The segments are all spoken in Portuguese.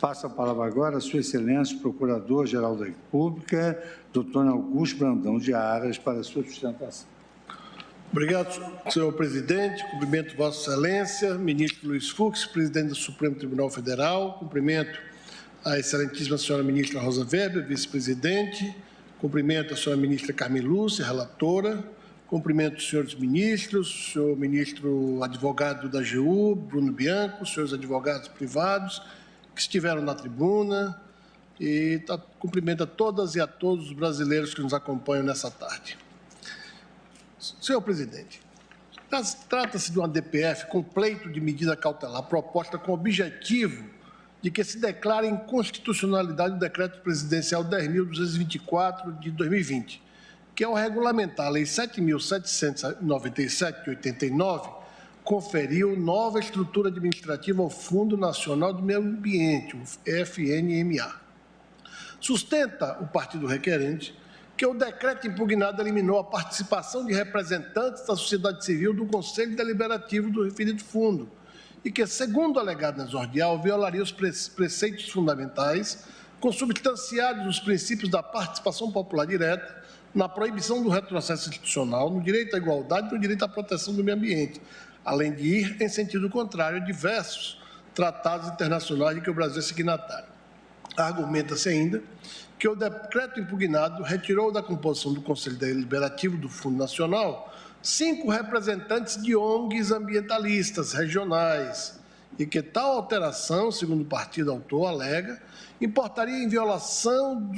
Passo a palavra agora a Sua Excelência, Procurador-Geral da República, Dr. Augusto Brandão de Aras, para a sua sustentação. Obrigado, senhor presidente. Cumprimento Vossa Excelência, ministro Luiz Fux, presidente do Supremo Tribunal Federal. Cumprimento a excelentíssima senhora ministra Rosa Weber, vice-presidente. Cumprimento a senhora ministra Carmen Lúcia, relatora. Cumprimento os senhores ministros, o senhor ministro advogado da AGU, Bruno Bianco, os senhores advogados privados que estiveram na tribuna, e cumprimento a todas e a todos os brasileiros que nos acompanham nessa tarde. Senhor presidente, trata-se de uma DPF com pleito de medida cautelar proposta com o objetivo de que se declare inconstitucionalidade do decreto presidencial 10.224 de 2020, que ao regulamentar a Lei 7.797 de 89, conferiu nova estrutura administrativa ao Fundo Nacional do Meio Ambiente, o FNMA. Sustenta o partido requerente que o decreto impugnado eliminou a participação de representantes da sociedade civil do Conselho Deliberativo do referido fundo e que, segundo alegado na exordial, violaria os preceitos fundamentais consubstanciados nos princípios da participação popular direta, na proibição do retrocesso institucional, no direito à igualdade e no direito à proteção do meio ambiente, além de ir em sentido contrário a diversos tratados internacionais de que o Brasil é signatário. Argumenta-se ainda que o decreto impugnado retirou da composição do Conselho Deliberativo do Fundo Nacional 5 representantes de ONGs ambientalistas regionais e que tal alteração, segundo o partido autor, alega, importaria em violação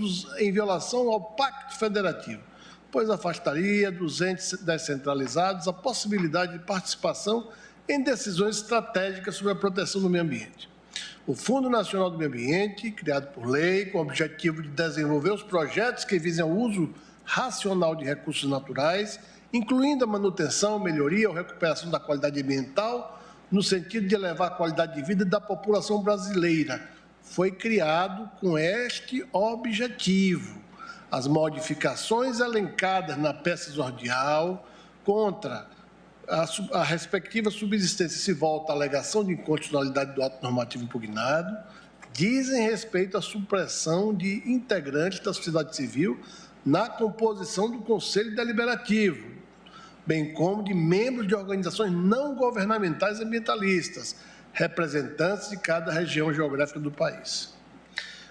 ao Pacto Federativo, pois afastaria dos entes descentralizados a possibilidade de participação em decisões estratégicas sobre a proteção do meio ambiente. O Fundo Nacional do Meio Ambiente, criado por lei, com o objetivo de desenvolver os projetos que visem o uso racional de recursos naturais, incluindo a manutenção, melhoria ou recuperação da qualidade ambiental, no sentido de elevar a qualidade de vida da população brasileira, foi criado com este objetivo. As modificações elencadas na peça exordial contra a respectiva subsistência se volta à alegação de inconstitucionalidade do ato normativo impugnado, dizem respeito à supressão de integrantes da sociedade civil na composição do Conselho Deliberativo, bem como de membros de organizações não governamentais ambientalistas, representantes de cada região geográfica do país.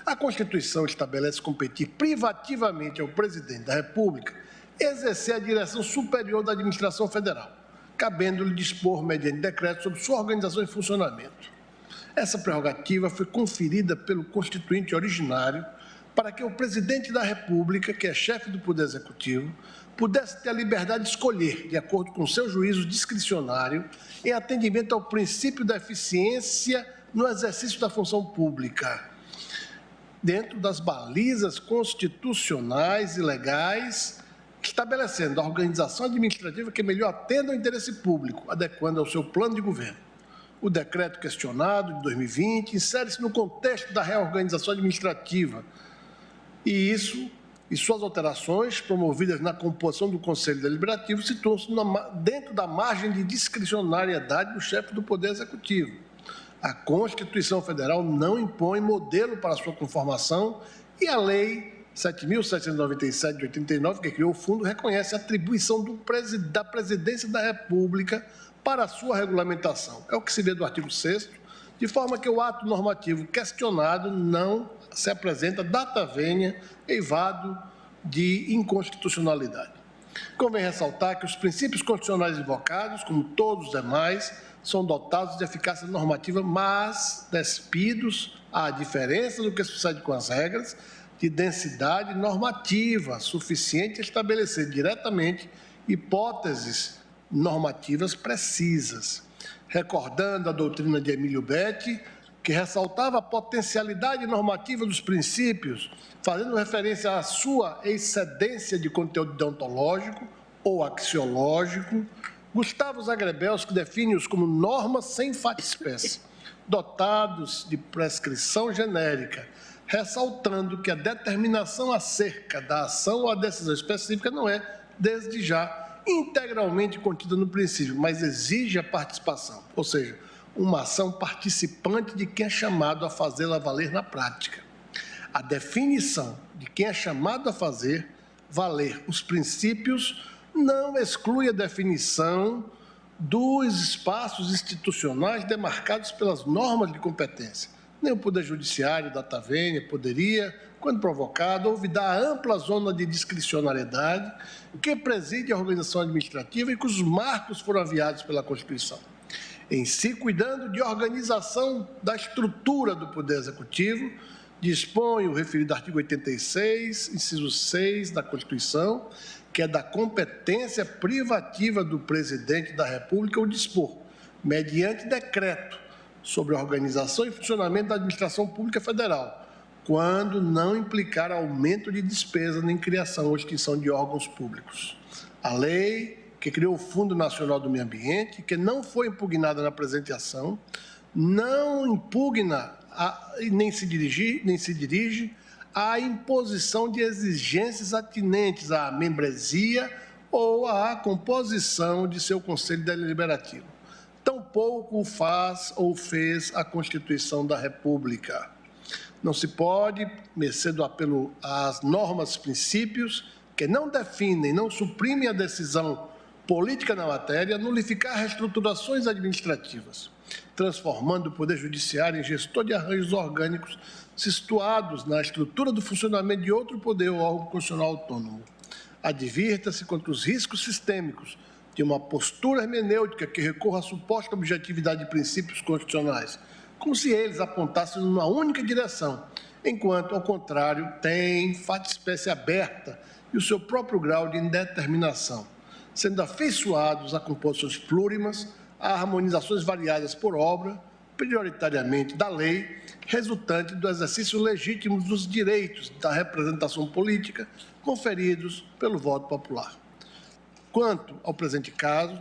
A Constituição estabelece competir privativamente ao Presidente da República exercer a direção superior da administração federal, cabendo-lhe dispor, mediante decreto, sobre sua organização e funcionamento. Essa prerrogativa foi conferida pelo Constituinte originário para que o Presidente da República, que é chefe do Poder Executivo, pudesse ter a liberdade de escolher, de acordo com seu juízo discricionário, em atendimento ao princípio da eficiência no exercício da função pública, dentro das balizas constitucionais e legais, estabelecendo a organização administrativa que melhor atenda ao interesse público, adequando ao seu plano de governo. O decreto questionado, de 2020, insere-se no contexto da reorganização administrativa e suas alterações, promovidas na composição do Conselho Deliberativo, situam-se dentro da margem de discricionariedade do chefe do Poder Executivo. A Constituição Federal não impõe modelo para sua conformação e a Lei 7.797 de 89, que criou o fundo, reconhece a atribuição da Presidência da República para a sua regulamentação. É o que se vê do artigo 6º, de forma que o ato normativo questionado não se apresenta data vênia, eivado de inconstitucionalidade. Convém ressaltar que os princípios constitucionais invocados, como todos os demais, são dotados de eficácia normativa, mas despidos à diferença do que sucede com as regras, de densidade normativa suficiente a estabelecer diretamente hipóteses normativas precisas. Recordando a doutrina de Emílio Betti, que ressaltava a potencialidade normativa dos princípios, fazendo referência à sua excedência de conteúdo deontológico ou axiológico, Gustavo Zagrebelsky define-os como normas sem espécie, dotados de prescrição genérica, ressaltando que a determinação acerca da ação ou a decisão específica não é, desde já, integralmente contida no princípio, mas exige a participação. Ou seja, uma ação participante de quem é chamado a fazê-la valer na prática. A definição de quem é chamado a fazer valer os princípios não exclui a definição dos espaços institucionais demarcados pelas normas de competência. Nem o Poder Judiciário da Tavênia poderia, quando provocado, olvidar a ampla zona de discricionariedade que preside a organização administrativa e cujos marcos foram aviados pela Constituição. Em si, cuidando de organização da estrutura do Poder Executivo, dispõe o referido artigo 86, inciso 6 da Constituição, que é da competência privativa do Presidente da República o dispor, mediante decreto, sobre a organização e funcionamento da administração pública federal, quando não implicar aumento de despesa nem criação ou extinção de órgãos públicos. A lei que criou o Fundo Nacional do Meio Ambiente, que não foi impugnada na presente ação, não impugna nem se dirige à imposição de exigências atinentes à membresia ou à composição de seu Conselho Deliberativo. Tampouco o faz ou fez a Constituição da República. Não se pode, mercê do apelo às normas, princípios, que não definem, não suprimem a decisão política na matéria, nulificar reestruturações administrativas, transformando o Poder Judiciário em gestor de arranjos orgânicos situados na estrutura do funcionamento de outro poder ou órgão constitucional autônomo. Advirta-se contra os riscos sistêmicos de uma postura hermenêutica que recorra à suposta objetividade de princípios constitucionais, como se eles apontassem numa única direção, enquanto, ao contrário, têm fato-espécie aberta e o seu próprio grau de indeterminação, sendo afeiçoados a composições plurimas, a harmonizações variadas por obra, prioritariamente da lei, resultante do exercício legítimo dos direitos da representação política conferidos pelo voto popular. Quanto ao presente caso,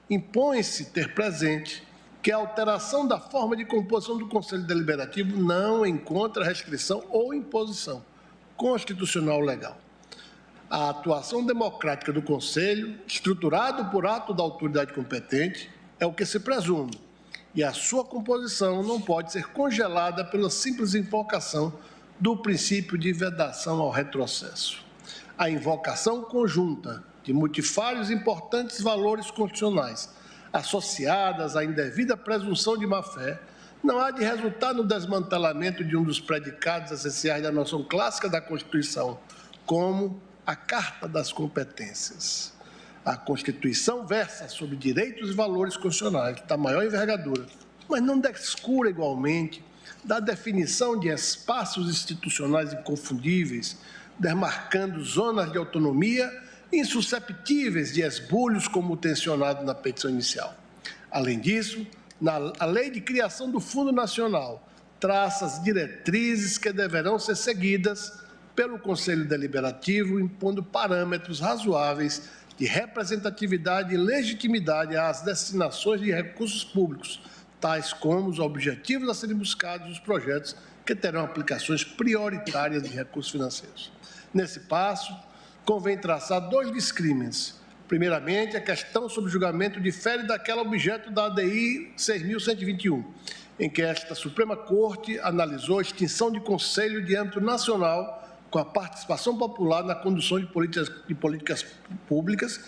impõe-se ter presente que a alteração da forma de composição do Conselho Deliberativo não encontra restrição ou imposição constitucional ou legal. A atuação democrática do Conselho, estruturado por ato da autoridade competente, é o que se presume, e a sua composição não pode ser congelada pela simples invocação do princípio de vedação ao retrocesso. A invocação conjunta de multifários e importantes valores constitucionais, associadas à indevida presunção de má-fé, não há de resultar no desmantelamento de um dos predicados essenciais da noção clássica da Constituição, como a Carta das Competências. A Constituição versa sobre direitos e valores constitucionais da maior envergadura, mas não descura igualmente da definição de espaços institucionais inconfundíveis, demarcando zonas de autonomia insusceptíveis de esbulhos, como tensionado na petição inicial. Além disso, a Lei de Criação do Fundo Nacional traça as diretrizes que deverão ser seguidas pelo Conselho Deliberativo, impondo parâmetros razoáveis de representatividade e legitimidade às destinações de recursos públicos, tais como os objetivos a serem buscados dos projetos que terão aplicações prioritárias de recursos financeiros. Nesse passo, convém traçar dois discrimes. Primeiramente, a questão sobre julgamento difere daquela objeto da ADI 6.121, em que esta Suprema Corte analisou a extinção de conselho de âmbito nacional com a participação popular na condução de políticas públicas,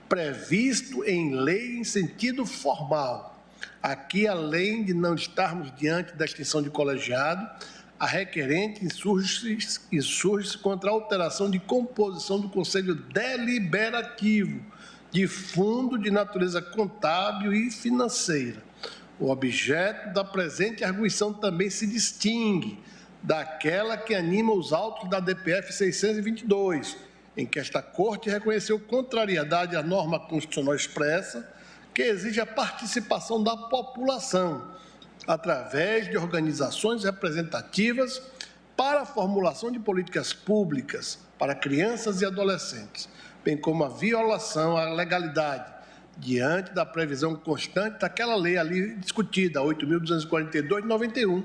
previsto em lei em sentido formal. Aqui, além de não estarmos diante da extinção de colegiado, a requerente insurge-se contra a alteração de composição do Conselho Deliberativo, de fundo de natureza contábil e financeira. O objeto da presente arguição também se distingue daquela que anima os autos da DPF 622, em que esta Corte reconheceu contrariedade à norma constitucional expressa que exige a participação da população, através de organizações representativas para a formulação de políticas públicas para crianças e adolescentes, bem como a violação à legalidade, diante da previsão constante daquela lei ali discutida, 8.242 de 91,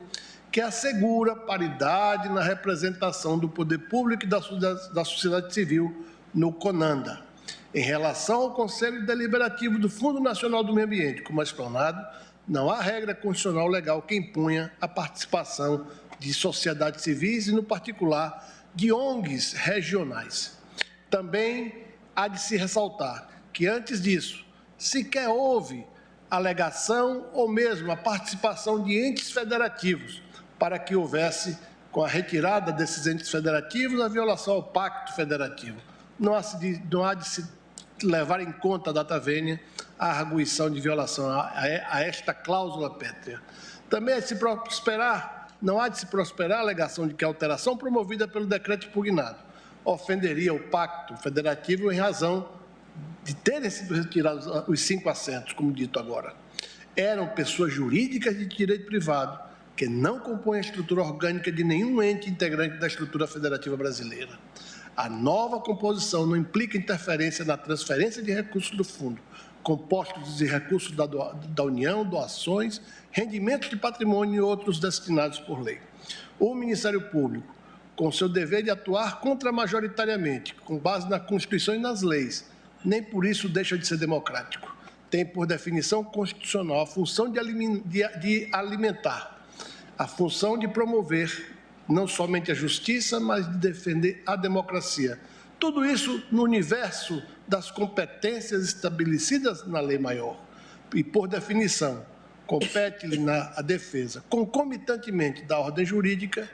que assegura paridade na representação do poder público e da sociedade civil no CONANDA. Em relação ao Conselho Deliberativo do Fundo Nacional do Meio Ambiente, como explanado, não há regra constitucional legal que impunha a participação de sociedades civis e, no particular, de ONGs regionais. Também há de se ressaltar que, antes disso, sequer houve alegação ou mesmo a participação de entes federativos para que houvesse, com a retirada desses entes federativos, a violação ao Pacto Federativo. Não há de se levar em conta a data vênia a arguição de violação a esta cláusula pétrea. Também não há de se prosperar a alegação de que a alteração promovida pelo decreto impugnado ofenderia o Pacto Federativo em razão de terem sido retirados os 5 assentos, como dito agora. Eram pessoas jurídicas de direito privado que não compõem a estrutura orgânica de nenhum ente integrante da estrutura federativa brasileira. A nova composição não implica interferência na transferência de recursos do fundo, compostos de recursos da União, doações, rendimentos de patrimônio e outros destinados por lei. O Ministério Público, com seu dever de atuar contramajoritariamente, com base na Constituição e nas leis, nem por isso deixa de ser democrático. Tem, por definição constitucional, a função de alimentar, a função de promover não somente a justiça, mas de defender a democracia. Tudo isso no universo das competências estabelecidas na lei maior. E, por definição, compete-lhe a defesa, concomitantemente da ordem jurídica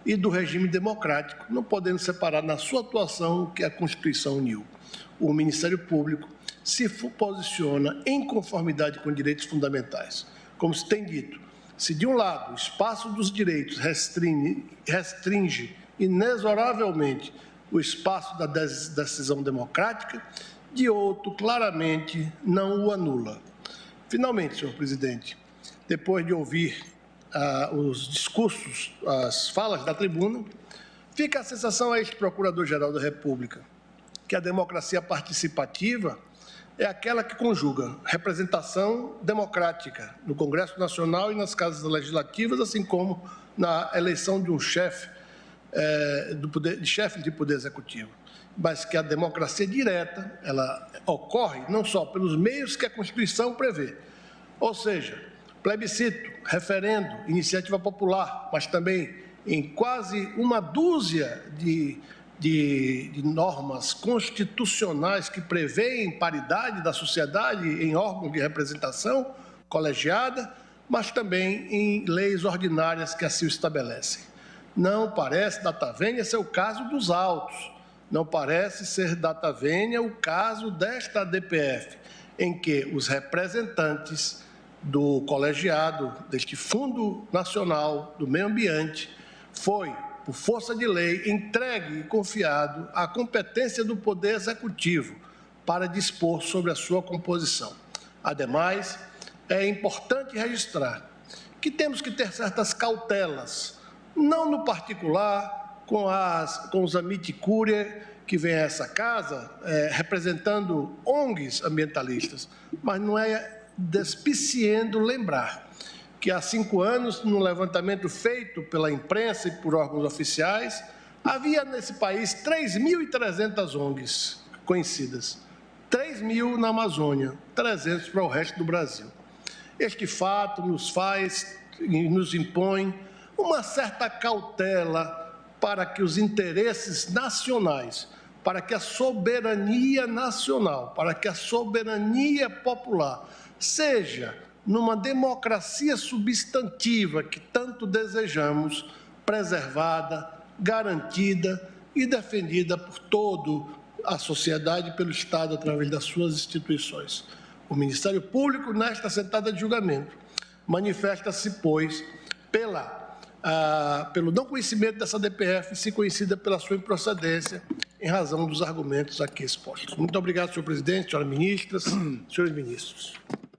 e do regime democrático, não podendo separar na sua atuação o que a Constituição uniu. O Ministério Público se posiciona em conformidade com direitos fundamentais. Como se tem dito, se de um lado o espaço dos direitos restringe inexoravelmente o espaço da decisão democrática, de outro, claramente, não o anula. Finalmente, senhor presidente, depois de ouvir os discursos, as falas da tribuna, fica a sensação a este Procurador-Geral da República que a democracia participativa é aquela que conjuga representação democrática no Congresso Nacional e nas casas legislativas, assim como na eleição de um chefe de poder executivo, mas que a democracia direta ela ocorre não só pelos meios que a Constituição prevê, ou seja, plebiscito, referendo, iniciativa popular, mas também em quase uma dúzia de normas constitucionais que prevêem paridade da sociedade em órgãos de representação colegiada, mas também em leis ordinárias que assim o estabelecem. Não parece data vênia ser o caso dos autos, não parece ser data vênia o caso desta DPF, em que os representantes do colegiado, deste Fundo Nacional do Meio Ambiente, foi, por força de lei, entregue e confiado à competência do Poder Executivo para dispor sobre a sua composição. Ademais, é importante registrar que temos que ter certas cautelas, não no particular com os amici curiae que vêm a essa casa representando ONGs ambientalistas, mas não é despiciendo lembrar que há 5 anos, no levantamento feito pela imprensa e por órgãos oficiais, havia nesse país 3.300 ONGs conhecidas, 3.000 na Amazônia, 300 para o resto do Brasil. Este fato nos impõe uma certa cautela para que os interesses nacionais, para que a soberania nacional, para que a soberania popular seja, numa democracia substantiva que tanto desejamos, preservada, garantida e defendida por toda a sociedade e pelo Estado através das suas instituições. O Ministério Público, nesta sentada de julgamento, manifesta-se, pois, pelo não conhecimento dessa DPF, se conhecida pela sua improcedência, em razão dos argumentos aqui expostos. Muito obrigado, senhor presidente, senhoras ministras, senhores ministros.